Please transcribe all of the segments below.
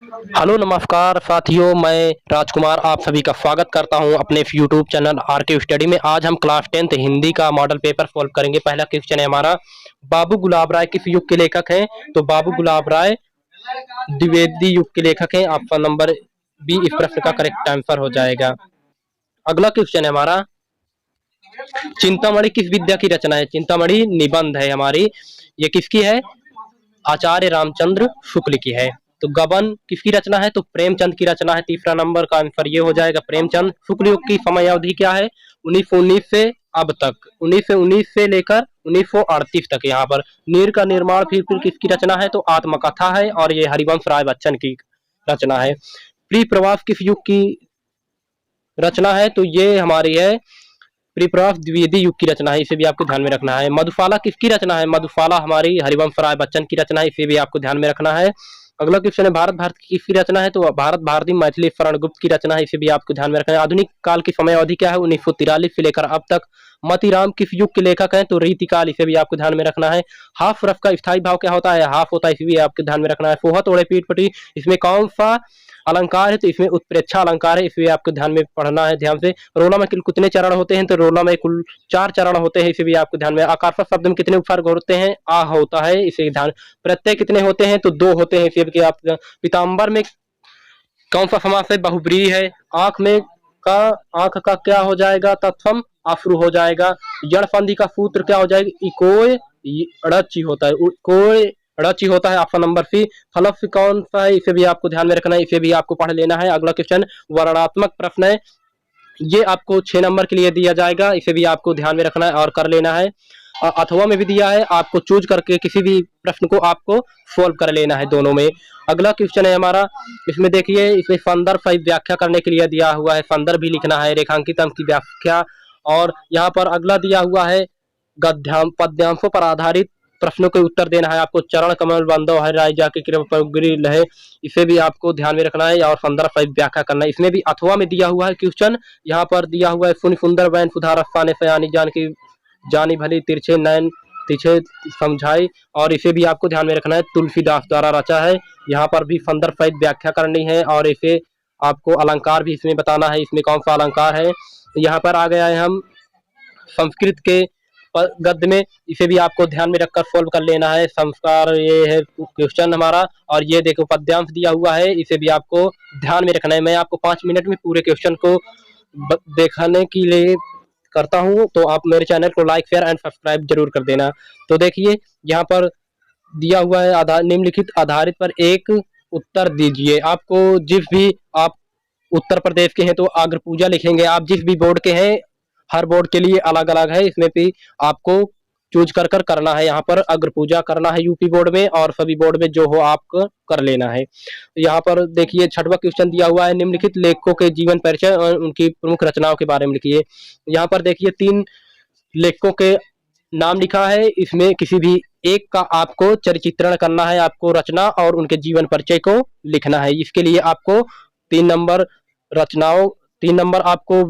Hello नमस्कार साथियों, मैं राजकुमार आप सभी का स्वागत करता हूं अपने यूट्यूब चैनल आरके स्टडी में। आज हम क्लास 10th हिंदी का मॉडल पेपर सॉल्व करेंगे। पहला क्वेश्चन है हमारा, बाबू गुलाब राय किस युग के लेखक हैं? तो बाबू गुलाब राय द्विवेदी युग के लेखक हैं। ऑप्शन नंबर बी इस प्रश्न का करेक्ट आंसर हो जाएगा। अगला क्वेश्चन है हमारा, चिंतामणि किस विद्या की रचना है? चिंतामणि निबंध है हमारी। ये किसकी है? आचार्य रामचंद्र शुक्ल की है। तो गबन किसकी रचना है? तो प्रेमचंद की रचना है। तीसरा नंबर का आंसर ये हो जाएगा प्रेमचंद। शुक्ल युग की समय अवधि क्या है? 1919 से अब तक, 1919 से लेकर 1938 तक। यहाँ पर नीर का निर्माण फिर किसकी रचना है? तो आत्मकथा है और ये हरिवंश राय बच्चन की रचना है। प्री प्रवास किस युग की रचना है? तो ये हमारी है परिप्रास द्विवेदी युग की रचना है। इसे भी आपको ध्यान में रखना है। मधुशाला किसकी रचना है? मधुशाला हमारी हरिवंश राय बच्चन की रचना है। इसे भी आपको ध्यान में रखना है। अगला क्वेश्चन है, भारत भारत की किसकी रचना है? तो भारत भारती मैथिली शरण गुप्त की रचना है। इसे भी आपको ध्यान में रखना है। आधुनिक काल की समय अवधि क्या है? 1943 से लेकर अब तक। मतीराम किस युग के लेखक हैं? तो रीतिकाल। इसे भी आपको ध्यान में रखना है। हाफ रफ का स्थायी भाव क्या होता है? हाफ होता है। इसे भी आपको ध्यान में रखना है। फोहत ओढ़े पीठ पटी, इसमें कौन सा अलंकार है? तो इसमें उत्प्रेक्षा अलंकार है। इसे आपको ध्यान में पढ़ना है ध्यान से। रोला में कुल कितने चरण होते हैं? तो रोला में कुल 4 चरण होते हैं। इसे भी आपको ध्यान में। आकर्षक शब्द में कितने उपसर्ग होते हैं? आ होता है। इसे ध्यान। प्रत्यय कितने होते हैं? तो 2 होते हैं। इसे भी आप। पीताम्बर में कौन सा समास है? बहुब्रीहि है। आंख में का आंख का क्या हो जाएगा? तत्सम अश्रु हो जाएगा। जड़ संधि का सूत्र क्या हो जाएगा? इकोय ड़ची होता है। कोय ड़ची होता है। Option number C. फलस कौन सा है? इसे भी आपको ध्यान में रखना है। इसे भी आपको पढ़ लेना है। अगला क्वेश्चन वर्णात्मक प्रश्न है। ये आपको 6 नंबर के लिए दिया जाएगा। इसे भी आपको ध्यान में रखना है और कर लेना है। अथवा में भी दिया है, आपको चूज करके किसी भी प्रश्न को आपको सोल्व कर लेना है दोनों में। अगला क्वेश्चन है हमारा, इसमें देखिए, इसमें संदर्भ सहित व्याख्या करने के लिए दिया हुआ है। संदर्भ भी लिखना है, रेखांकित अंक की व्याख्या। और यहाँ पर अगला दिया हुआ है, गद्यांश पद्यांशों पर आधारित प्रश्नों के उत्तर देना है आपको। चरण कमल बंदो है राय जाके कृपा है। इसे भी आपको ध्यान में रखना है और संदर्भ सहित व्याख्या करना है। इसमें भी अथवा में दिया हुआ है क्वेश्चन। यहाँ पर दिया हुआ है, सुनि सुंदर बैन सुधा रस्ता ने सयानी जान की जानी भली तिरछे नैन तिरछे समझाई। और इसे भी आपको ध्यान में रखना है, तुलसीदास द्वारा रचा है। यहाँ पर भी संदर्भ सहित व्याख्या करनी है और इसे आपको अलंकार भी इसमें बताना है, इसमें कौन सा अलंकार है। यहाँ पर आ गया है हम संस्कृत के गद्य में। इसे भी आपको ध्यान में रखकर सोल्व कर लेना है। संस्कार ये है क्वेश्चन हमारा। और ये देखो पद्यांश दिया हुआ है, इसे भी आपको ध्यान में रखना है। मैं आपको 5 मिनट में पूरे क्वेश्चन को देखने के लिए करता हूँ, तो आप मेरे चैनल को लाइक शेयर एंड सब्सक्राइब जरूर कर देना। तो देखिए, यहाँ पर दिया हुआ है, आधार निम्नलिखित आधारित पर एक उत्तर दीजिए। आपको जिस भी आप उत्तर प्रदेश के हैं तो अग्र पूजा लिखेंगे। आप जिस भी बोर्ड के हैं, हर बोर्ड के लिए अलग अलग है। इसमें भी आपको चूज कर कर करना है। यहाँ पर अग्र पूजा करना है यूपी बोर्ड में, और सभी बोर्ड में जो हो आपको कर लेना है। यहाँ पर देखिए, 6वां क्वेश्चन दिया हुआ है, निम्नलिखित लेखकों के जीवन परिचय और उनकी प्रमुख रचनाओं के बारे में लिखिए। यहाँ पर देखिए 3 लेखकों के नाम लिखा है। इसमें किसी भी एक का आपको चरित्रण करना है। आपको रचना और उनके जीवन परिचय को लिखना है। इसके लिए आपको 3 नंबर रचनाओं 3 नंबर आपको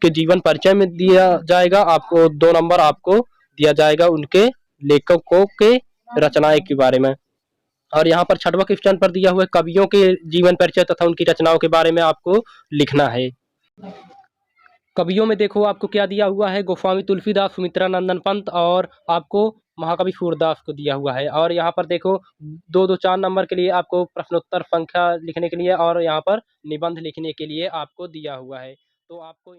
के जीवन परिचय में दिया जाएगा। आपको 2 नंबर आपको दिया जाएगा उनके लेखकों के रचनाएं के बारे में। और यहाँ पर 6वां क्वेश्चन पर दिया हुआ है, कवियों के जीवन परिचय तथा उनकी रचनाओं के बारे में आपको लिखना है। कवियों में देखो आपको क्या दिया हुआ है, गोस्वामी तुलसीदास, सुमित्रा नंदन पंत और आपको महाकवि सूरदास को दिया हुआ है। और यहाँ पर देखो 2-2 4 नंबर के लिए आपको प्रश्नोत्तर संख्या लिखने के लिए और यहाँ पर निबंध लिखने के लिए आपको दिया हुआ है। तो आपको